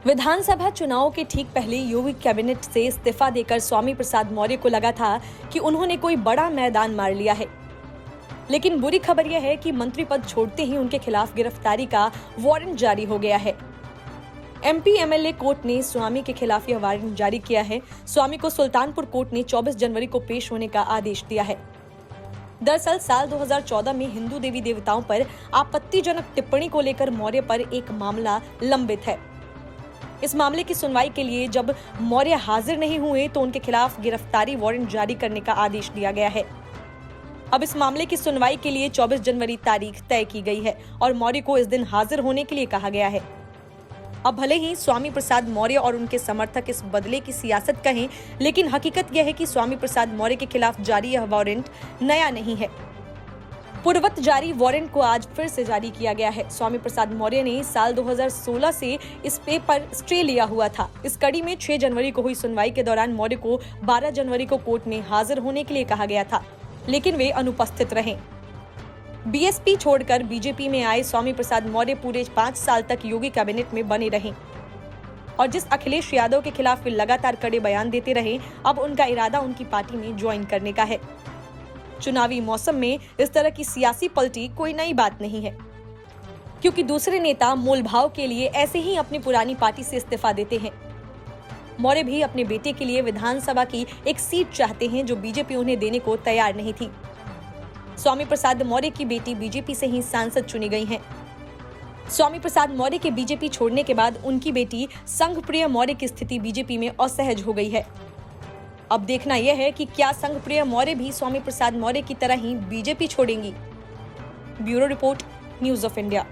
विधानसभा चुनाव के ठीक पहले योगी कैबिनेट से इस्तीफा देकर स्वामी प्रसाद मौर्य को लगा था कि उन्होंने कोई बड़ा मैदान मार लिया है। लेकिन बुरी खबर यह है कि मंत्री पद छोड़ते ही उनके खिलाफ गिरफ्तारी का वारंट जारी हो गया है। एमपी एमएलए कोर्ट ने स्वामी के खिलाफ यह वारंट जारी किया है। स्वामी को सुल्तानपुर कोर्ट ने 24 जनवरी को पेश होने का आदेश दिया है। दरअसल साल 2014 में हिंदू देवी देवताओं पर आपत्तिजनक टिप्पणी को लेकर मौर्य पर एक मामला लंबित है। इस मामले की सुनवाई के लिए जब मौर्य हाजिर नहीं हुए तो उनके खिलाफ गिरफ्तारी वारंट जारी करने का आदेश दिया गया है। अब इस मामले की सुनवाई के लिए 24 जनवरी तारीख तय की गई है और मौर्य को इस दिन हाजिर होने के लिए कहा गया है। अब भले ही स्वामी प्रसाद मौर्य और उनके समर्थक इस बदले की सियासत कहें, लेकिन हकीकत यह है कि स्वामी प्रसाद मौर्य के खिलाफ जारी यह वारंट नया नहीं है। पूर्ववत जारी वारंट को आज फिर से जारी किया गया है। स्वामी प्रसाद मौर्य ने साल 2016 से इस पे पर स्टे लिया हुआ था। इस कड़ी में 6 जनवरी को हुई सुनवाई के दौरान मौर्य को 12 जनवरी को कोर्ट में हाजिर होने के लिए कहा गया था, लेकिन वे अनुपस्थित रहे। बीएसपी छोड़कर बीजेपी में आए स्वामी प्रसाद मौर्य पूरे 5 साल तक योगी कैबिनेट में बने रहे और जिस अखिलेश यादव के खिलाफ वे लगातार कड़े बयान देते रहे, अब उनका इरादा उनकी पार्टी में ज्वाइन करने का है। चुनावी मौसम में इस तरह की सियासी पलटी कोई नई बात नहीं है, क्योंकि दूसरे नेता मोलभाव के लिए ऐसे ही अपनी पुरानी पार्टी से इस्तीफा देते हैं। मौर्य भी अपने बेटे के लिए विधानसभा की एक सीट चाहते हैं जो बीजेपी उन्हें देने को तैयार नहीं थी। स्वामी प्रसाद मौर्य की बेटी बीजेपी से ही सांसद चुनी गई हैं। स्वामी प्रसाद मौर्य के बीजेपी छोड़ने के बाद उनकी बेटी संघप्रिय मौर्य की स्थिति बीजेपी में असहज हो गई है। अब देखना यह है कि क्या संघप्रिय मौर्य भी स्वामी प्रसाद मौर्य की तरह ही बीजेपी छोड़ेंगी। Bureau report, news of India.